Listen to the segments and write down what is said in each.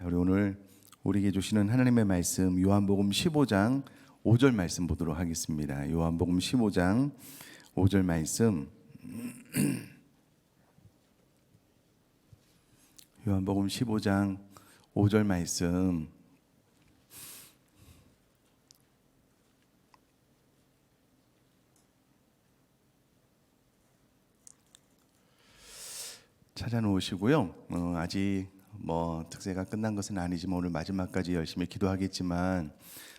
우리 오늘 우리에게 주시는 하나님의 말씀 요한복음 15장 5절 말씀 보도록 하겠습니다. 요한복음 15장 5절 말씀 요한복음 15장 5절 말씀 찾아놓으시고요. 아직 특세가 끝난 것은 아니지만 오늘 마지막까지 열심히 기도하겠지만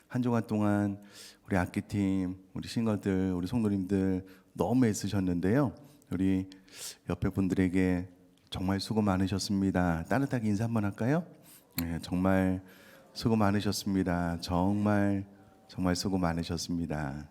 한 주간 동안 우리 악기팀, 우리 싱어들, 우리 성도님들 너무 애쓰셨는데요. 우리 옆에 분들에게 정말 수고 많으셨습니다. 따뜻하게 인사 한번 할까요? 네, 정말 수고 많으셨습니다. 정말 수고 많으셨습니다.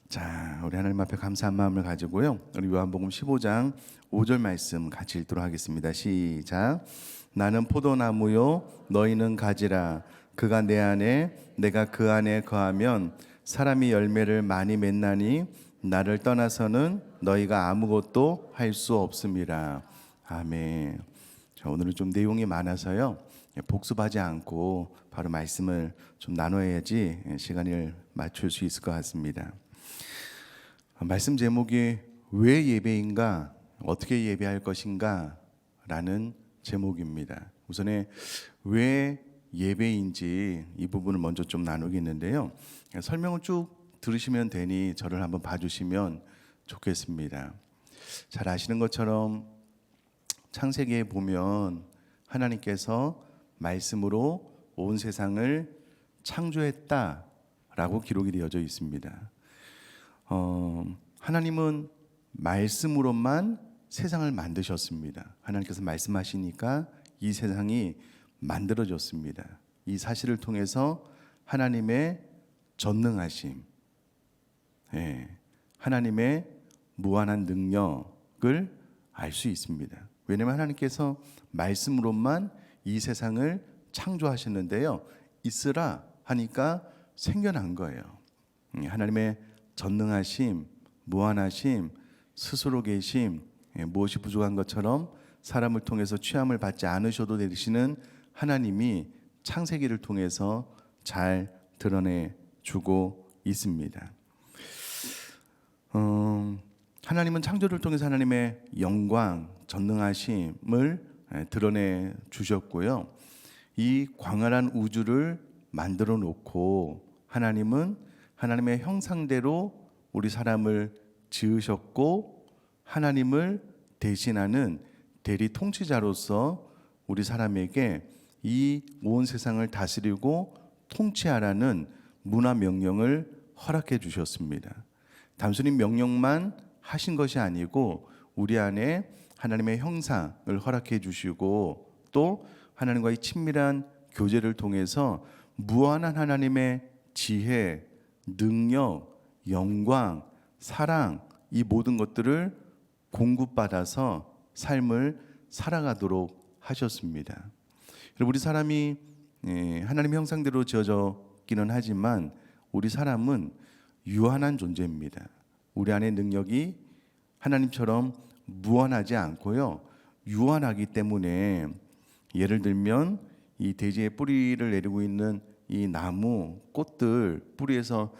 자, 우리 하나님 앞에 감사한 마음을 가지고요. 우리 요한복음 15장 5절 말씀 같이 읽도록 하겠습니다. 시작. 나는 포도나무요 너희는 가지라. 그가 내 안에 내가 그 안에 거하면 사람이 열매를 많이 맺나니 나를 떠나서는 너희가 아무것도 할 수 없음이라. 아멘. 자, 오늘은 좀 내용이 많아서요. 복습하지 않고 바로 말씀을 좀 나눠야지 시간을 맞출 수 있을 것 같습니다. 말씀 제목이 왜 예배인가, 어떻게 예배할 것인가 라는 제목입니다. 우선에 왜 예배인지 이 부분을 먼저 좀 나누겠는데요. 설명을 쭉 들으시면 되니 저를 한번 봐주시면 좋겠습니다. 잘 아시는 것처럼 창세기에 보면 하나님께서 말씀으로 온 세상을 창조했다라고 기록이 되어져 있습니다. 하나님은 말씀으로만 세상을 만드셨습니다. 하나님께서 말씀하시니까 이 세상이 만들어졌습니다. 이 사실을 통해서 하나님의 전능하심, 하나님의 무한한 능력을 알 수 있습니다. 왜냐하면 하나님께서 말씀으로만 이 세상을 창조하셨는데요. 있으라 하니까 생겨난 거예요. 하나님의 전능하심, 무한하심, 스스로 계심, 무엇이 부족한 것처럼 사람을 통해서 취함을 받지 않으셔도 되시는 하나님이 창세기를 통해서 잘 드러내주고 있습니다. 하나님은 창조를 통해서 하나님의 영광, 전능하심을 드러내 주셨고요. 이 광활한 우주를 만들어 놓고 하나님은 하나님의 형상대로 우리 사람을 지으셨고 하나님을 대신하는 대리 통치자로서 우리 사람에게 이 온 세상을 다스리고 통치하라는 문화 명령을 허락해 주셨습니다. 단순히 명령만 하신 것이 아니고 우리 안에 하나님의 형상을 허락해 주시고 또 하나님과의 친밀한 교제를 통해서 무한한 하나님의 지혜, 능력, 영광, 사랑 이 모든 것들을 공급받아서 삶을 살아가도록 하셨습니다. 우리 사람이 하나님의 형상대로 지어졌기는 하지만 우리 사람은 유한한 존재입니다. 우리 안에 능력이 하나님처럼 무한하지 않고요. 유한하기 때문에 예를 들면 이 대지에 뿌리를 내리고 있는 이 나무, 꽃들 뿌리에서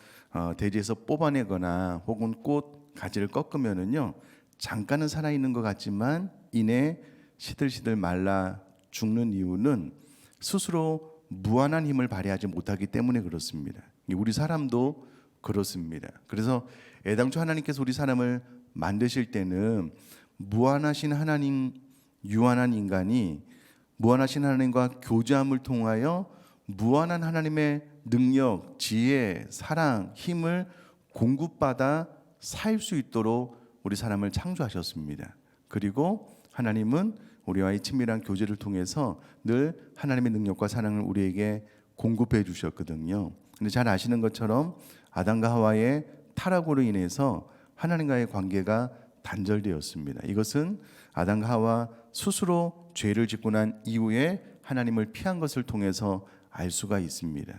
대지에서 뽑아내거나 혹은 꽃 가지를 꺾으면은요 잠깐은 살아있는 것 같지만 이내 시들시들 말라 죽는 이유는 스스로 무한한 힘을 발휘하지 못하기 때문에 그렇습니다. 우리 사람도 그렇습니다. 그래서 애당초 하나님께서 우리 사람을 만드실 때는 무한하신 하나님, 유한한 인간이 무한하신 하나님과 교제함을 통하여 무한한 하나님의 능력, 지혜, 사랑, 힘을 공급받아 살 수 있도록 우리 사람을 창조하셨습니다. 그리고 하나님은 우리와의 친밀한 교제를 통해서 늘 하나님의 능력과 사랑을 우리에게 공급해 주셨거든요. 근데 잘 아시는 것처럼 아담과 하와의 타락으로 인해서 하나님과의 관계가 단절되었습니다. 이것은 아담과 하와 스스로 죄를 짓고 난 이후에 하나님을 피한 것을 통해서 알 수가 있습니다.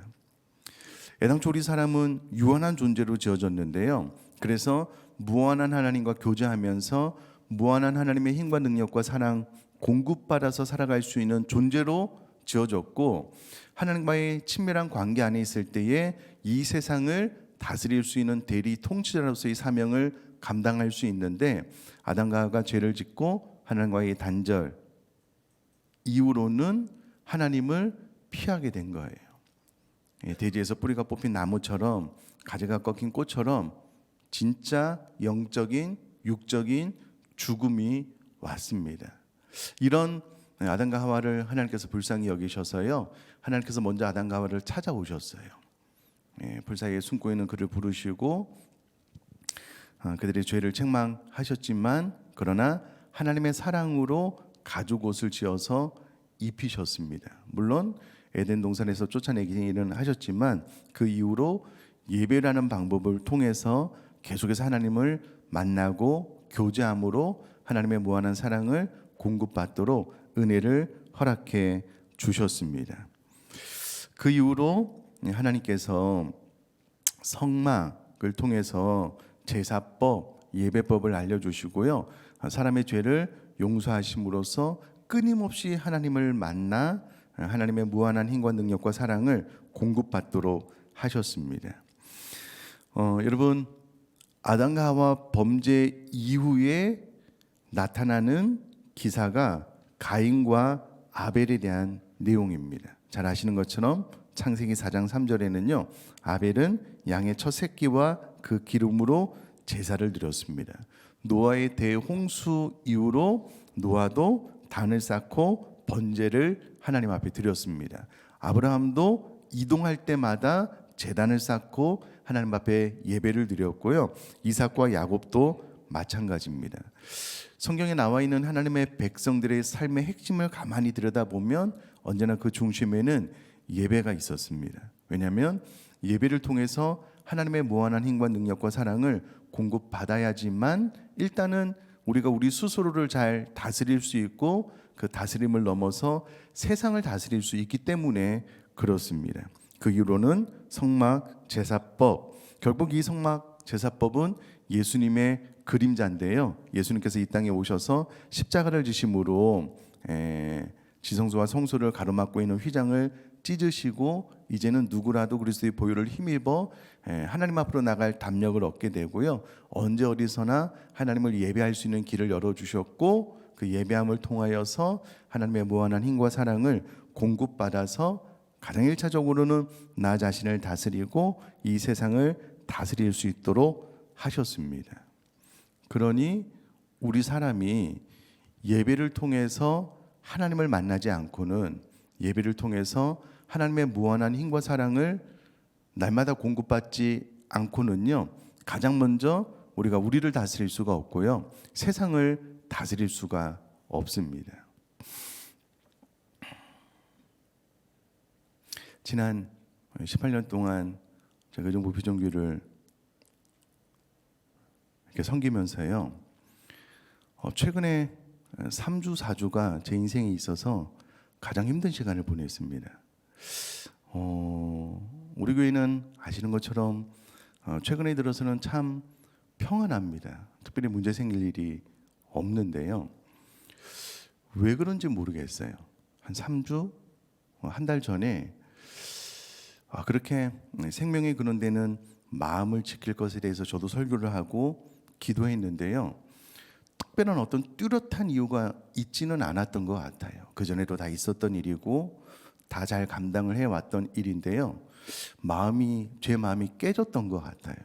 애당초 우리 사람은 유한한 존재로 지어졌는데요. 그래서 무한한 하나님과 교제하면서 무한한 하나님의 힘과 능력과 사랑 공급받아서 살아갈 수 있는 존재로 지어졌고, 하나님과의 친밀한 관계 안에 있을 때에 이 세상을 다스릴 수 있는 대리 통치자로서의 사명을 감당할 수 있는데, 아담과 하와가 죄를 짓고 하나님과의 단절 이후로는 하나님을 피하게 된 거예요. 대지에서 뿌리가 뽑힌 나무처럼, 가지가 꺾인 꽃처럼 진짜 영적인 육적인 죽음이 왔습니다. 이런 아담과 하와를 하나님께서 불쌍히 여기셔서요, 하나님께서 먼저 아담과 하와를 찾아오셨어요. 불사이에 숨고 있는 그를 부르시고 그들의 죄를 책망하셨지만, 그러나 하나님의 사랑으로 가죽 옷을 지어서 입히셨습니다. 물론 에덴 동산에서 쫓아내기는 하셨지만, 그 이후로 예배라는 방법을 통해서 계속해서 하나님을 만나고 교제함으로 하나님의 무한한 사랑을 공급받도록 은혜를 허락해 주셨습니다. 그 이후로 하나님께서 성막을 통해서 제사법, 예배법을 알려주시고요, 사람의 죄를 용서하심으로써 끊임없이 하나님을 만나 하나님의 무한한 힘과 능력과 사랑을 공급받도록 하셨습니다. 여러분, 아담과 하와 범죄 이후에 나타나는 기사가 가인과 아벨에 대한 내용입니다. 잘 아시는 것처럼 창세기 4장 3절에는요, 아벨은 양의 첫 새끼와 그 기름으로 제사를 드렸습니다. 노아의 대홍수 이후로 노아도 단을 쌓고 번제를 하나님 앞에 드렸습니다. 아브라함도 이동할 때마다 제단을 쌓고 하나님 앞에 예배를 드렸고요, 이삭과 야곱도 마찬가지입니다. 성경에 나와 있는 하나님의 백성들의 삶의 핵심을 가만히 들여다보면 언제나 그 중심에는 예배가 있었습니다. 왜냐하면 예배를 통해서 하나님의 무한한 힘과 능력과 사랑을 공급받아야지만 일단은 우리가 우리 스스로를 잘 다스릴 수 있고, 그 다스림을 넘어서 세상을 다스릴 수 있기 때문에 그렇습니다. 그 이후로는 성막 제사법, 결국 이 성막 제사법은 예수님의 그림자인데요, 예수님께서 이 땅에 오셔서 십자가를 지심으로 지성소와 성소를 가로막고 있는 휘장을 찢으시고, 이제는 누구라도 그리스도의 보혈을 힘입어 하나님 앞으로 나갈 담력을 얻게 되고요, 언제 어디서나 하나님을 예배할 수 있는 길을 열어주셨고, 그 예배함을 통하여서 하나님의 무한한 힘과 사랑을 공급받아서 가장 1차적으로는 나 자신을 다스리고 이 세상을 다스릴 수 있도록 하셨습니다. 그러니 우리 사람이 예배를 통해서 하나님을 만나지 않고는, 예배를 통해서 하나님의 무한한 힘과 사랑을 날마다 공급받지 않고는요, 가장 먼저 우리가 우리를 다스릴 수가 없고요, 세상을 다스릴 수가 없습니다. 지난 18년 동안 제가 정부 비정규를 이렇게 섬기면서요, 최근에 3주 4주가 제 인생에 있어서 가장 힘든 시간을 보냈습니다. 우리 교회는 아시는 것처럼 최근에 들어서는 참 평안합니다. 특별히 문제 생길 일이 없는데요, 왜 그런지 모르겠어요. 한 3주, 한 달 전에 그렇게 생명의 근원되는 마음을 지킬 것에 대해서 저도 설교를 하고 기도했는데요, 특별한 어떤 뚜렷한 이유가 있지는 않았던 것 같아요. 그전에도 다 있었던 일이고 다 잘 감당을 해왔던 일인데요, 제 마음이 깨졌던 것 같아요.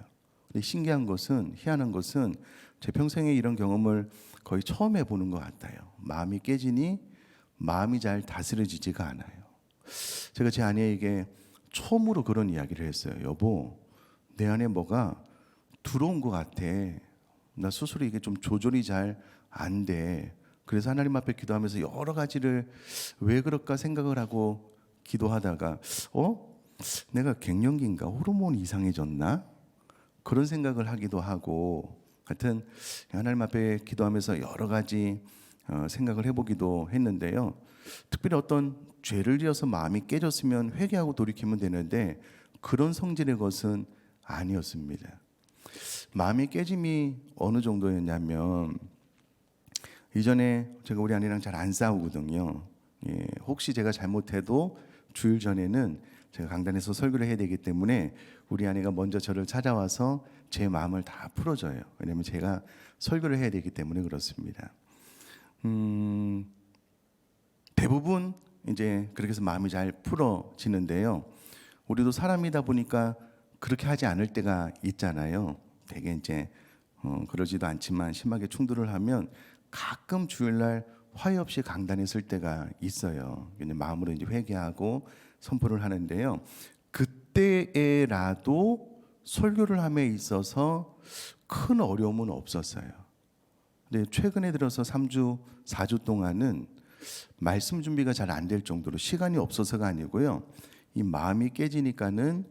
근데 신기한 것은, 희한한 것은 제 평생에 이런 경험을 거의 처음 해보는 것 같아요. 마음이 깨지니 마음이 잘 다스려지지가 않아요. 제가 제 아내에게 처음으로 그런 이야기를 했어요. 여보, 내 안에 뭐가 들어온 것 같아. 나 스스로 이게 좀 조절이 잘 안 돼. 그래서 하나님 앞에 기도하면서 여러 가지를 왜 그럴까 생각을 하고 기도하다가 내가 갱년기인가, 호르몬 이상해졌나, 그런 생각을 하기도 하고, 하여튼 하나님 앞에 기도하면서 여러 가지 생각을 해보기도 했는데요, 특별히 어떤 죄를 지어서 마음이 깨졌으면 회개하고 돌이키면 되는데 그런 성질의 것은 아니었습니다. 마음의 깨짐이 어느 정도였냐면, 이전에 제가 우리 아내랑 잘 안 싸우거든요. 예, 혹시 제가 잘못해도 주일 전에는 제가 강단에서 설교를 해야 되기 때문에 우리 아내가 먼저 저를 찾아와서 제 마음을 다 풀어줘요. 왜냐하면 제가 설교를 해야 되기 때문에 그렇습니다. 대부분 이제 그렇게 해서 마음이 잘 풀어지는데요. 우리도 사람이다 보니까 그렇게 하지 않을 때가 있잖아요. 되게 이제 그러지도 않지만 심하게 충돌을 하면 가끔 주일날 화해 없이 강단에 설 때가 있어요. 그냥 마음으로 이제 회개하고 선포를 하는데요. 그때에라도 설교를 함에 있어서 큰 어려움은 없었어요. 근데 최근에 들어서 3주, 4주 동안은 말씀 준비가 잘 안 될 정도로 시간이 없어서가 아니고요. 이 마음이 깨지니까는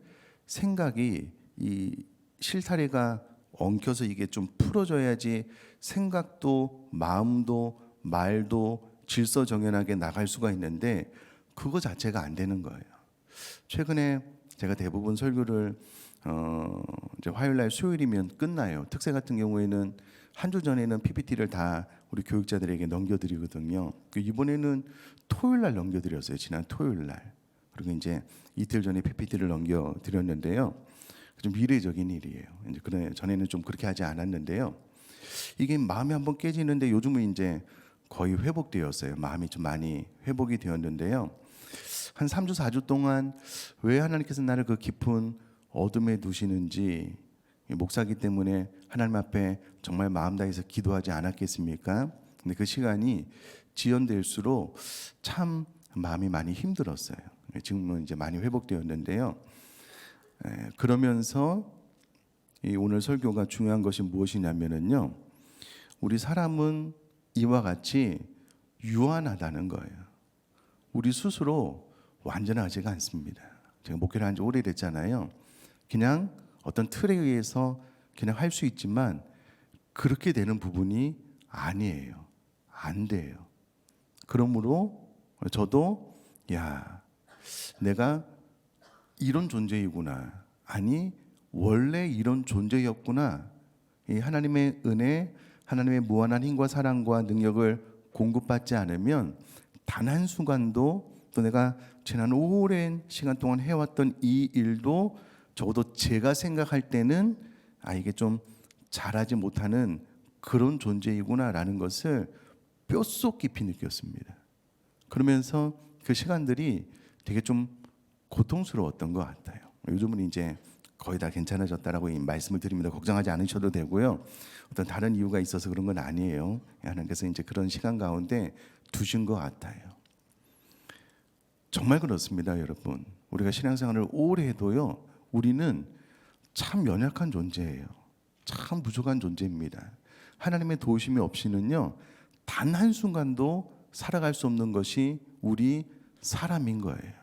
생각이 이 실타래가 엉켜서 이게 좀 풀어져야지 생각도 마음도 말도 질서정연하게 나갈 수가 있는데 그거 자체가 안 되는 거예요. 최근에 제가 대부분 설교를 이제 화요일날 수요일이면 끝나요. 특세 같은 경우에는 한 주 전에는 PPT를 다 우리 교육자들에게 넘겨드리거든요. 이번에는 토요일날 넘겨드렸어요. 지난 토요일날. 그리고 이제 이틀 전에 PPT를 넘겨드렸는데요. 좀 이례적인 일이에요. 이제 그래 전에는 좀 그렇게 하지 않았는데요. 이게 마음이 한번 깨지는데 요즘은 이제 거의 회복되었어요. 마음이 좀 많이 회복이 되었는데요. 한 3주 4주 동안 왜 하나님께서 나를 그 깊은 어둠에 두시는지 목사기 때문에 하나님 앞에 정말 마음 다해서 기도하지 않았겠습니까? 근데 그 시간이 지연될수록 참 마음이 많이 힘들었어요. 지금은 이제 많이 회복되었는데요. 그러면서 이 오늘 설교가 중요한 것이 무엇이냐면은요. 우리 사람은 이와 같이 유한하다는 거예요. 우리 스스로 완전하지가 않습니다. 제가 목회를 한 지 오래됐잖아요. 그냥 어떤 틀에 의해서 그냥 할 수 있지만 그렇게 되는 부분이 아니에요. 안 돼요. 그러므로 저도 내가 이런 존재이구나. 아니 원래 이런 존재였구나. 이 하나님의 은혜, 하나님의 무한한 힘과 사랑과 능력을 공급받지 않으면 단 한순간도 또 내가 지난 오랜 시간 동안 해왔던 이 일도 적어도 제가 생각할 때는 이게 좀 잘하지 못하는 그런 존재이구나라는 것을 뼛속 깊이 느꼈습니다. 그러면서 그 시간들이 되게 좀 고통스러웠던 것 같아요. 요즘은 이제 거의 다 괜찮아졌다라고 말씀을 드립니다. 걱정하지 않으셔도 되고요. 어떤 다른 이유가 있어서 그런 건 아니에요. 하나님께서 이제 그런 시간 가운데 두신 것 같아요. 정말 그렇습니다, 여러분. 우리가 신앙생활을 오래 해도요, 우리는 참 연약한 존재예요. 참 부족한 존재입니다. 하나님의 도우심이 없이는요, 단 한순간도 살아갈 수 없는 것이 우리 사람인 거예요.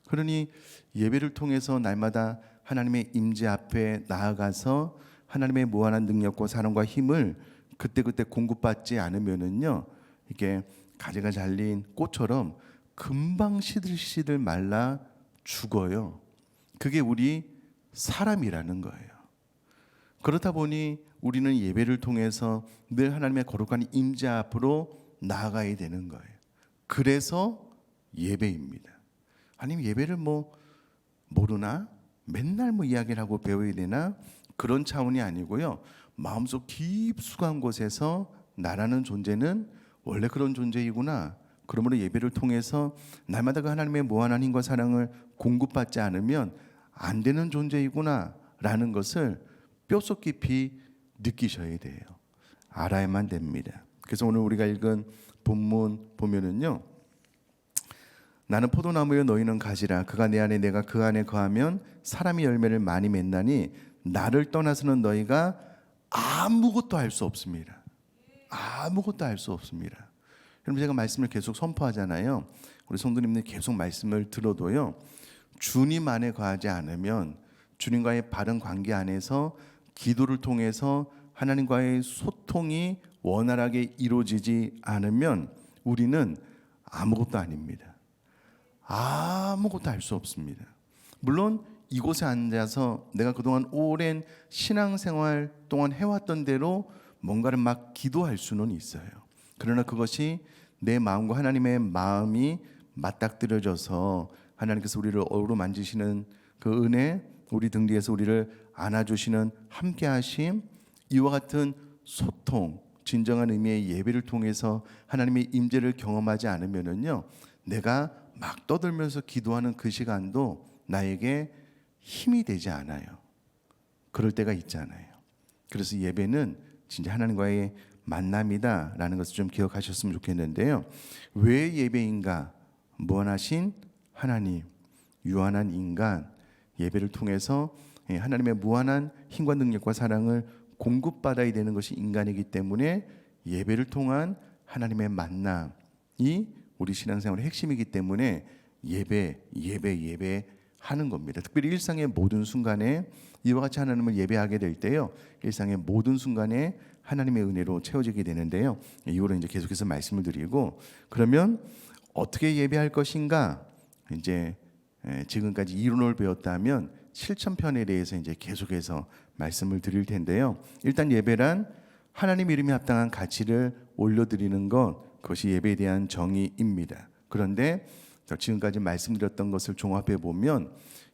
그러니 예배를 통해서 날마다 하나님의 임재 앞에 나아가서 하나님의 무한한 능력과 사랑과 힘을 그때그때 공급받지 않으면은요, 이게 가지가 잘린 꽃처럼 금방 시들시들 말라 죽어요. 그게 우리 사람이라는 거예요. 그렇다 보니 우리는 예배를 통해서 늘 하나님의 거룩한 임재 앞으로 나아가야 되는 거예요. 그래서 예배입니다. 아니면 예배를 모르나? 맨날 이야기를 하고 배워야 되나? 그런 차원이 아니고요. 마음속 깊숙한 곳에서 나라는 존재는 원래 그런 존재이구나. 그러므로 예배를 통해서 날마다 그 하나님의 무한한 힘과 사랑을 공급받지 않으면 안 되는 존재이구나 라는 것을 뼛속 깊이 느끼셔야 돼요. 알아야만 됩니다. 그래서 오늘 우리가 읽은 본문 보면은요, 나는 포도나무여 너희는 가지라. 그가 내 안에 내가 그 안에 거하면 사람이 열매를 많이 맺나니 나를 떠나서는 너희가 아무것도 할 수 없습니다. 아무것도 할 수 없습니다. 여러분, 제가 말씀을 계속 선포하잖아요. 우리 성도님들 계속 말씀을 들어도요, 주님 안에 거하지 않으면, 주님과의 바른 관계 안에서 기도를 통해서 하나님과의 소통이 원활하게 이루어지지 않으면 우리는 아무것도 아닙니다. 아무것도 할 수 없습니다. 물론 이곳에 앉아서 내가 그동안 오랜 신앙생활 동안 해왔던 대로 뭔가를 막 기도할 수는 있어요. 그러나 그것이 내 마음과 하나님의 마음이 맞닥뜨려져서 하나님께서 우리를 어루만지시는 그 은혜, 우리 등 뒤에서 우리를 안아주시는 함께하심, 이와 같은 소통, 진정한 의미의 예배를 통해서 하나님의 임재를 경험하지 않으면은요, 내가 막 떠들면서 기도하는 그 시간도 나에게 힘이 되지 않아요. 그럴 때가 있잖아요. 그래서 예배는 진짜 하나님과의 만남이다라는 것을 좀 기억하셨으면 좋겠는데요. 왜 예배인가? 무한하신 하나님, 유한한 인간, 예배를 통해서 하나님의 무한한 힘과 능력과 사랑을 공급받아야 되는 것이 인간이기 때문에 예배를 통한 하나님의 만남이 우리 신앙생활의 핵심이기 때문에 예배하는 겁니다. 특별히 일상의 모든 순간에 이와 같이 하나님을 예배하게 될 때요, 일상의 모든 순간에 하나님의 은혜로 채워지게 되는데요. 이후로 이제 계속해서 말씀을 드리고, 그러면 어떻게 예배할 것인가? 이제 지금까지 이론을 배웠다면 실천편에 대해서 이제 계속해서 말씀을 드릴 텐데요. 일단 예배란 하나님 이름에 합당한 가치를 올려드리는 것, 그것이 예배에 대한 정의입니다. 그런데 지금까지 말씀드렸던 것을 종합해 보면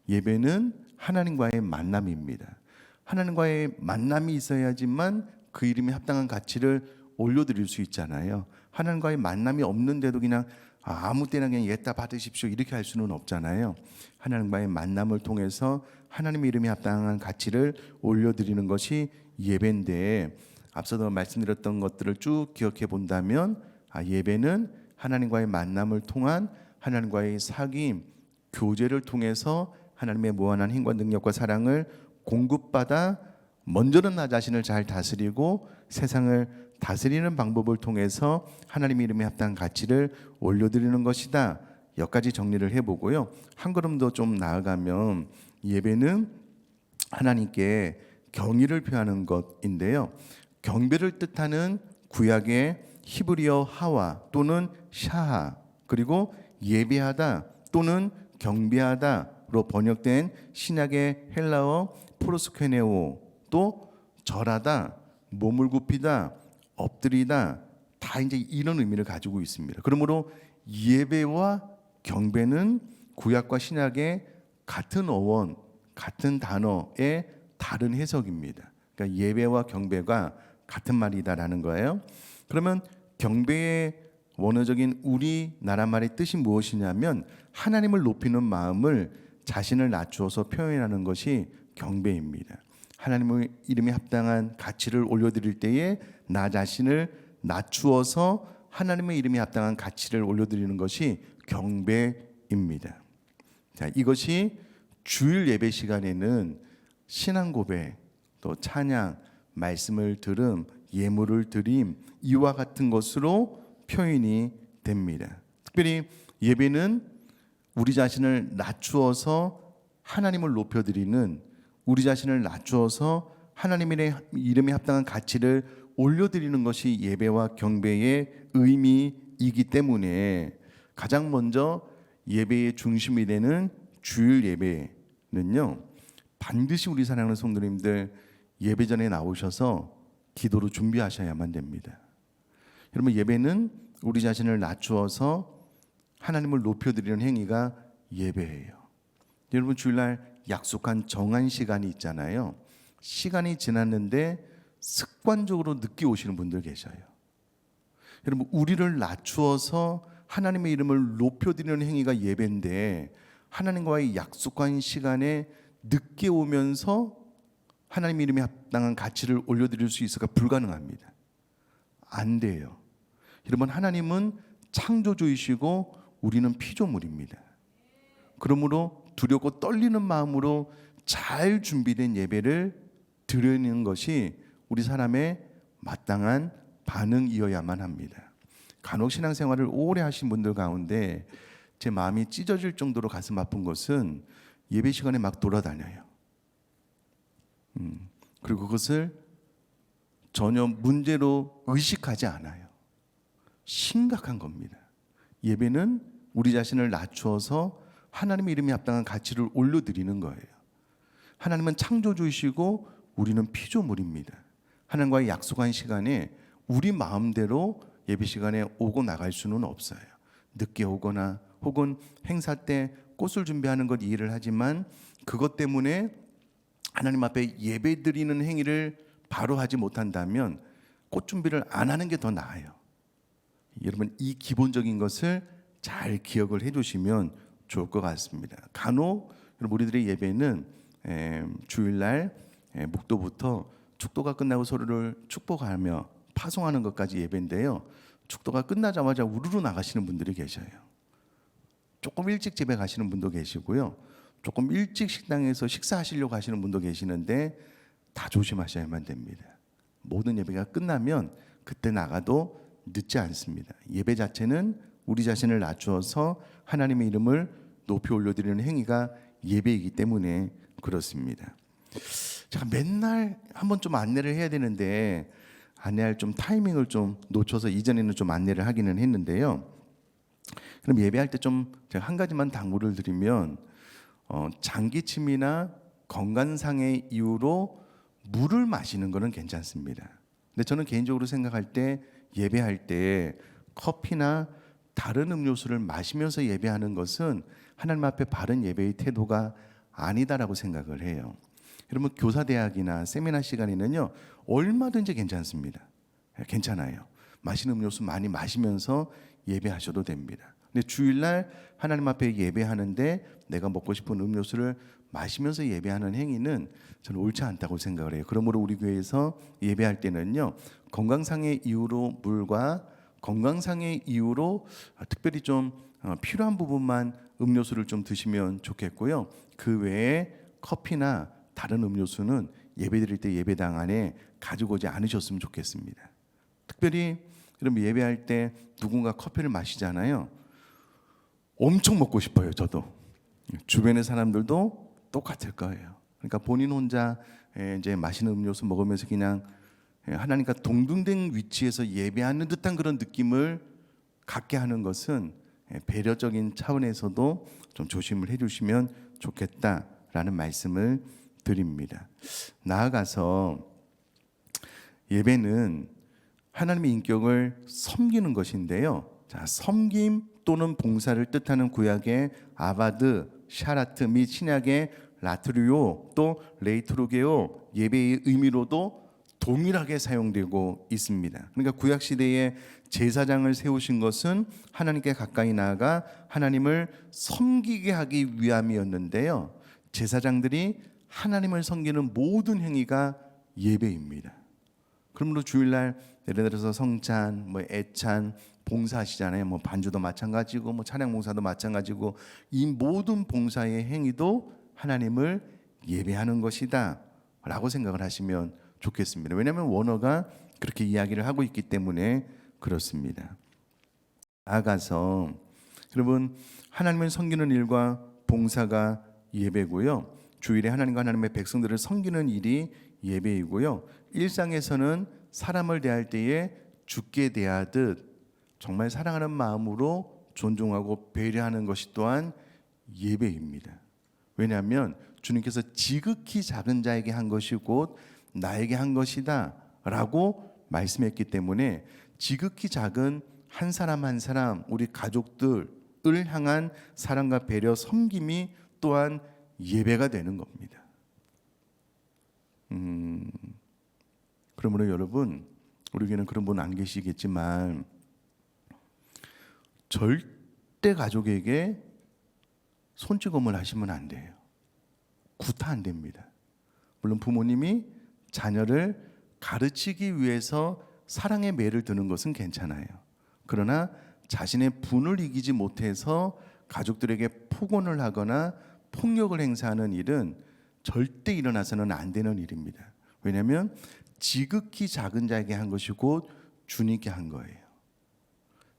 예배는 하나님과의 만남입니다. 하나님과의 만남이 있어야지만 그 이름에 합당한 가치를 올려드릴 수 있잖아요. 하나님과의 만남이 없는데도 그냥 아무 때나 그냥 예따 받으십시오 이렇게 할 수는 없잖아요. 하나님과의 만남을 통해서 하나님의 이름에 합당한 가치를 올려드리는 것이 예배인데, 앞서도 말씀드렸던 것들을 쭉 기억해 본다면 예배는 하나님과의 만남을 통한 하나님과의 사귐, 교제를 통해서 하나님의 무한한 힘과 능력과 사랑을 공급받아 먼저는 나 자신을 잘 다스리고 세상을 다스리는 방법을 통해서 하나님의 이름에 합당한 가치를 올려드리는 것이다. 여기까지 정리를 해보고요. 한 걸음 더 좀 나아가면 예배는 하나님께 경의를 표하는 것인데요. 경배를 뜻하는 구약의 히브리어 하와 또는 샤하, 그리고 예배하다 또는 경배하다로 번역된 신약의 헬라어 프로스케네오, 또 절하다, 몸을 굽히다, 엎드리다, 다 이제 이런 의미를 가지고 있습니다. 그러므로 예배와 경배는 구약과 신약의 같은 어원, 같은 단어의 다른 해석입니다. 그러니까 예배와 경배가 같은 말이다라는 거예요. 그러면 경배의 원어적인 우리나라 말의 뜻이 무엇이냐면 하나님을 높이는 마음을 자신을 낮추어서 표현하는 것이 경배입니다. 하나님의 이름에 합당한 가치를 올려드릴 때에 나 자신을 낮추어서 하나님의 이름에 합당한 가치를 올려드리는 것이 경배입니다. 자, 이것이 주일 예배 시간에는 신앙 고백, 또 찬양, 말씀을 들음, 예물을 드림, 이와 같은 것으로 표현이 됩니다. 특별히 예배는 우리 자신을 낮추어서 하나님을 높여드리는, 우리 자신을 낮추어서 하나님의 이름에 합당한 가치를 올려드리는 것이 예배와 경배의 의미이기 때문에 가장 먼저 예배의 중심이 되는 주일 예배는요, 반드시 우리 사랑하는 성도님들 예배 전에 나오셔서 기도로 준비하셔야만 됩니다. 여러분, 예배는 우리 자신을 낮추어서 하나님을 높여드리는 행위가 예배예요. 여러분, 주일날 약속한 정한 시간이 있잖아요. 시간이 지났는데 습관적으로 늦게 오시는 분들 계셔요. 여러분, 우리를 낮추어서 하나님의 이름을 높여드리는 행위가 예배인데 하나님과의 약속한 시간에 늦게 오면서 하나님의 이름에 합당한 가치를 올려드릴 수 있을까? 불가능합니다. 안 돼요. 여러분, 하나님은 창조주이시고 우리는 피조물입니다. 그러므로 두렵고 떨리는 마음으로 잘 준비된 예배를 드리는 것이 우리 사람의 마땅한 반응이어야만 합니다. 간혹 신앙생활을 오래 하신 분들 가운데 제 마음이 찢어질 정도로 가슴 아픈 것은 예배 시간에 막 돌아다녀요. 그리고 그것을 전혀 문제로 의식하지 않아요. 심각한 겁니다. 예배는 우리 자신을 낮추어서 하나님의 이름에 합당한 가치를 올려드리는 거예요. 하나님은 창조주이시고 우리는 피조물입니다. 하나님과의 약속한 시간에 우리 마음대로 예배 시간에 오고 나갈 수는 없어요. 늦게 오거나 혹은 행사 때 꽃을 준비하는 것 이해를 하지만 그것 때문에 하나님 앞에 예배 드리는 행위를 바로 하지 못한다면 꽃 준비를 안 하는 게 더 나아요. 여러분, 이 기본적인 것을 잘 기억을 해주시면 좋을 것 같습니다. 간혹 우리들의 예배는 주일날 묵도부터 축도가 끝나고 서로를 축복하며 파송하는 것까지 예배인데요. 축도가 끝나자마자 우르르 나가시는 분들이 계셔요. 조금 일찍 집에 가시는 분도 계시고요. 조금 일찍 식당에서 식사하시려고 하시는 분도 계시는데 다 조심하셔야만 됩니다. 모든 예배가 끝나면 그때 나가도 늦지 않습니다. 예배 자체는 우리 자신을 낮추어서 하나님의 이름을 높이 올려드리는 행위가 예배이기 때문에 그렇습니다. 제가 맨날 한번 좀 안내를 해야 되는데 안내할 좀 타이밍을 좀 놓쳐서 이전에는 좀 안내를 하기는 했는데요. 그럼 예배할 때 좀 제가 한 가지만 당부를 드리면 장기침이나 건강상의 이유로 물을 마시는 거는 괜찮습니다. 근데 저는 개인적으로 생각할 때 예배할 때 커피나 다른 음료수를 마시면서 예배하는 것은 하나님 앞에 바른 예배의 태도가 아니다라고 생각을 해요. 여러분, 교사대학이나 세미나 시간에는요 얼마든지 괜찮습니다. 괜찮아요. 마시는 음료수 많이 마시면서 예배하셔도 됩니다. 근데 주일날 하나님 앞에 예배하는데 내가 먹고 싶은 음료수를 마시면서 예배하는 행위는 저는 옳지 않다고 생각을 해요. 그러므로 우리 교회에서 예배할 때는요 건강상의 이유로 물과 건강상의 이유로 특별히 좀 필요한 부분만 음료수를 좀 드시면 좋겠고요. 그 외에 커피나 다른 음료수는 예배드릴 때 예배당 안에 가지고 오지 않으셨으면 좋겠습니다. 특별히 여러분, 예배할 때 누군가 커피를 마시잖아요. 엄청 먹고 싶어요. 저도. 주변의 사람들도 똑같을 거예요. 그러니까 본인 혼자 이제 마시는 음료수 먹으면서 그냥 하나님과 동등된 위치에서 예배하는 듯한 그런 느낌을 갖게 하는 것은 배려적인 차원에서도 좀 조심을 해주시면 좋겠다라는 말씀을 드립니다. 나아가서 예배는 하나님의 인격을 섬기는 것인데요. 자, 섬김 또는 봉사를 뜻하는 구약의 아바드, 샤라트 및 신약의 라트리오 또 레이트로게오 예배의 의미로도 동일하게 사용되고 있습니다. 그러니까 구약 시대에 제사장을 세우신 것은 하나님께 가까이 나아가 하나님을 섬기게 하기 위함이었는데요. 제사장들이 하나님을 섬기는 모든 행위가 예배입니다. 그러므로 주일날 예를 들어서 성찬, 애찬, 봉사하시잖아요. 반주도 마찬가지고 찬양 봉사도 마찬가지고 이 모든 봉사의 행위도 하나님을 예배하는 것이다 라고 생각을 하시면 좋겠습니다. 왜냐하면 원어가 그렇게 이야기를 하고 있기 때문에 그렇습니다. 나아가서 여러분, 하나님을 섬기는 일과 봉사가 예배고요. 주일에 하나님과 하나님의 백성들을 섬기는 일이 예배이고요. 일상에서는 사람을 대할 때에 주께 대하듯 정말 사랑하는 마음으로 존중하고 배려하는 것이 또한 예배입니다. 왜냐하면 주님께서 지극히 작은 자에게 한 것이 곧 나에게 한 것이다 라고 말씀했기 때문에 지극히 작은 한 사람 한 사람, 우리 가족들을 향한 사랑과 배려, 섬김이 또한 예배가 되는 겁니다. 그러므로 여러분, 우리 교회는 그런 분 안 계시겠지만 절대 가족에게 손찌검을 하시면 안 돼요. 구타 안 됩니다. 물론 부모님이 자녀를 가르치기 위해서 사랑의 매를 드는 것은 괜찮아요. 그러나 자신의 분을 이기지 못해서 가족들에게 폭언을 하거나 폭력을 행사하는 일은 절대 일어나서는 안 되는 일입니다. 왜냐하면 지극히 작은 자에게 한 것이 곧 주님께 한 거예요.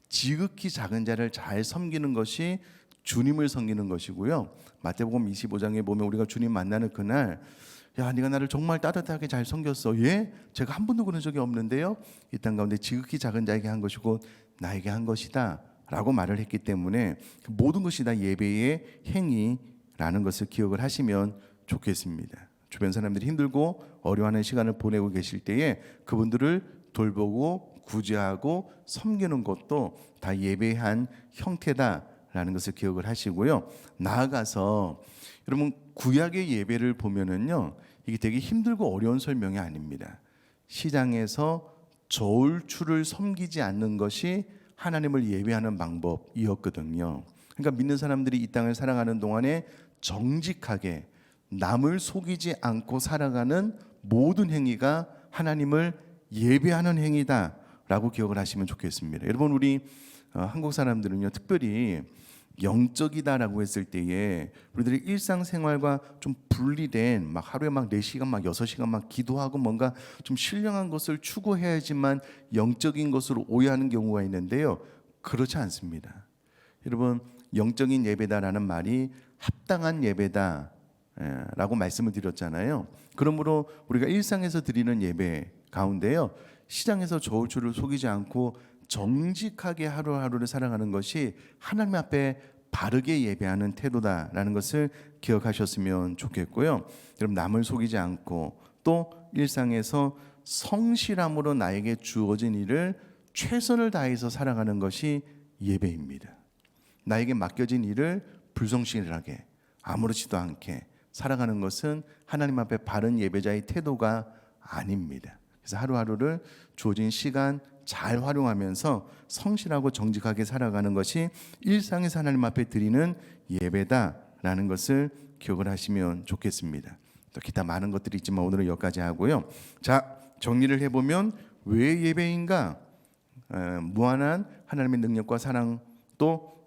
지극히 작은 자를 잘 섬기는 것이 주님을 섬기는 것이고요. 마태복음 25장에 보면 우리가 주님 만나는 그날, 야, 네가 나를 정말 따뜻하게 잘 섬겼어. 예? 제가 한 번도 그런 적이 없는데요. 이 땅 가운데 지극히 작은 자에게 한 것이고 나에게 한 것이다 라고 말을 했기 때문에 모든 것이 다 예배의 행위라는 것을 기억을 하시면 좋겠습니다. 주변 사람들이 힘들고 어려워하는 시간을 보내고 계실 때에 그분들을 돌보고 구제하고 섬기는 것도 다 예배의 한 형태다라는 것을 기억을 하시고요. 나아가서 여러분 구약의 예배를 보면은요, 이게 되게 힘들고 어려운 설명이 아닙니다. 시장에서 저울추를 섬기지 않는 것이 하나님을 예배하는 방법이었거든요. 그러니까 믿는 사람들이 이 땅을 살아가는 동안에 정직하게 남을 속이지 않고 살아가는 모든 행위가 하나님을 예배하는 행위다라고 기억을 하시면 좋겠습니다. 여러분 우리 한국 사람들은요, 특별히 영적이다라고 했을 때에 우리들의 일상생활과 좀 분리된 막 하루에 막 4시간 막 6시간 막 기도하고 뭔가 좀 신령한 것을 추구해야지만 영적인 것으로 오해하는 경우가 있는데요, 그렇지 않습니다. 여러분 영적인 예배다라는 말이 합당한 예배다 라고 말씀을 드렸잖아요. 그러므로 우리가 일상에서 드리는 예배 가운데요, 시장에서 저울추를 속이지 않고 정직하게 하루하루를 살아가는 것이 하나님 앞에 바르게 예배하는 태도다라는 것을 기억하셨으면 좋겠고요. 여러분 남을 속이지 않고 또 일상에서 성실함으로 나에게 주어진 일을 최선을 다해서 살아가는 것이 예배입니다. 나에게 맡겨진 일을 불성실하게 아무렇지도 않게 살아가는 것은 하나님 앞에 바른 예배자의 태도가 아닙니다. 그래서 하루하루를 주어진 시간 잘 활용하면서 성실하고 정직하게 살아가는 것이 일상에서 하나님 앞에 드리는 예배다라는 것을 기억을 하시면 좋겠습니다. 또 기타 많은 것들이 있지만 오늘은 여기까지 하고요. 자, 정리를 해보면 왜 예배인가? 무한한 하나님의 능력과 사랑 또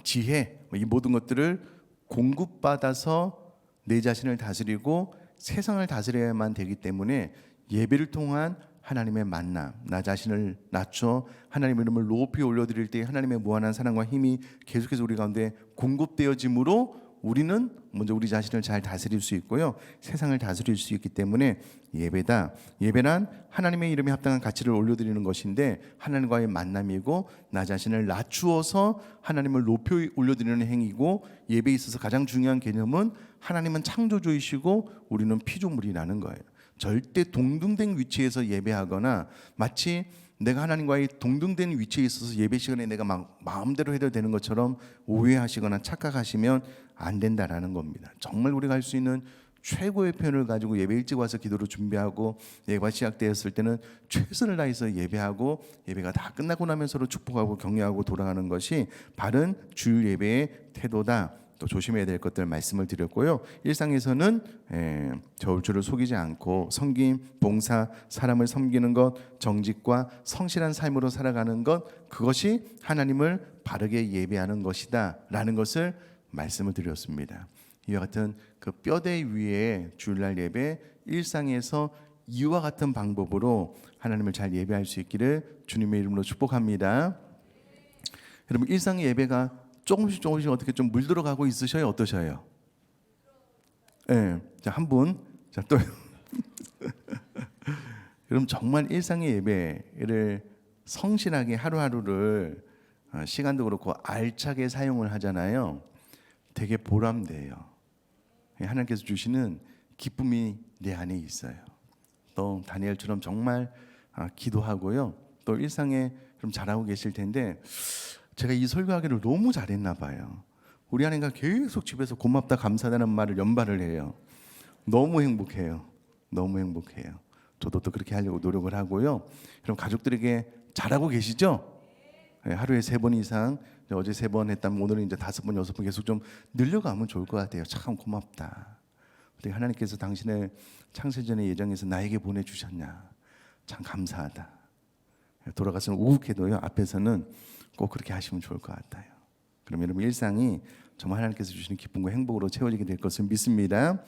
지혜, 이 모든 것들을 공급받아서 내 자신을 다스리고 세상을 다스려야만 되기 때문에 예배를 통한 하나님의 만남, 나 자신을 낮춰 하나님의 이름을 높이 올려드릴 때 하나님의 무한한 사랑과 힘이 계속해서 우리 가운데 공급되어지므로 우리는 먼저 우리 자신을 잘 다스릴 수 있고요, 세상을 다스릴 수 있기 때문에 예배다. 예배란 하나님의 이름에 합당한 가치를 올려드리는 것인데 하나님과의 만남이고 나 자신을 낮추어서 하나님을 높이 올려드리는 행위고, 예배에 있어서 가장 중요한 개념은 하나님은 창조주이시고 우리는 피조물이라는 거예요. 절대 동등된 위치에서 예배하거나 마치 내가 하나님과의 동등된 위치에 있어서 예배 시간에 내가 막 마음대로 해도 되는 것처럼 오해하시거나 착각하시면 안 된다라는 겁니다. 정말 우리가 할 수 있는 최고의 표현을 가지고 예배 일찍 와서 기도로 준비하고 예배가 시작되었을 때는 최선을 다해서 예배하고 예배가 다 끝나고 나면 서로 축복하고 격려하고 돌아가는 것이 바른 주일 예배의 태도다. 또 조심해야 될 것들 말씀을 드렸고요. 일상에서는 저울추를 속이지 않고 섬김, 봉사, 사람을 섬기는 것, 정직과 성실한 삶으로 살아가는 것, 그것이 하나님을 바르게 예배하는 것이다 라는 것을 말씀을 드렸습니다. 이와 같은 그 뼈대 위에 주일날 예배, 일상에서 이와 같은 방법으로 하나님을 잘 예배할 수 있기를 주님의 이름으로 축복합니다. 여러분 일상 예배가 조금씩 어떻게 좀 물들어가고 있으셔요? 어떠셔요? 네, 자, 한 분, 자, 또 여러분 정말 일상의 예배를 성실하게 하루하루를 시간도 그렇고 알차게 사용을 하잖아요. 되게 보람돼요. 하나님께서 주시는 기쁨이 내 안에 있어요. 또 다니엘처럼 정말 기도하고요. 또 일상에 좀 잘하고 계실 텐데 제가 이 설교하기를 너무 잘했나 봐요. 우리 아내가 계속 집에서 고맙다 감사하다는 말을 연발을 해요. 너무 행복해요. 너무 행복해요. 저도 또 그렇게 하려고 노력을 하고요. 그럼 가족들에게 잘하고 계시죠? 네, 하루에 3번 이상, 어제 3번 했다면 오늘은 이제 5번, 6번 계속 좀 늘려가면 좋을 것 같아요. 참 고맙다. 어떻게 하나님께서 당신을 창세전의 예정에서 나에게 보내주셨냐. 참 감사하다. 돌아가서는 우욱해도요, 앞에서는 꼭 그렇게 하시면 좋을 것 같아요. 그럼 여러분 일상이 정말 하나님께서 주시는 기쁨과 행복으로 채워지게 될 것을 믿습니다.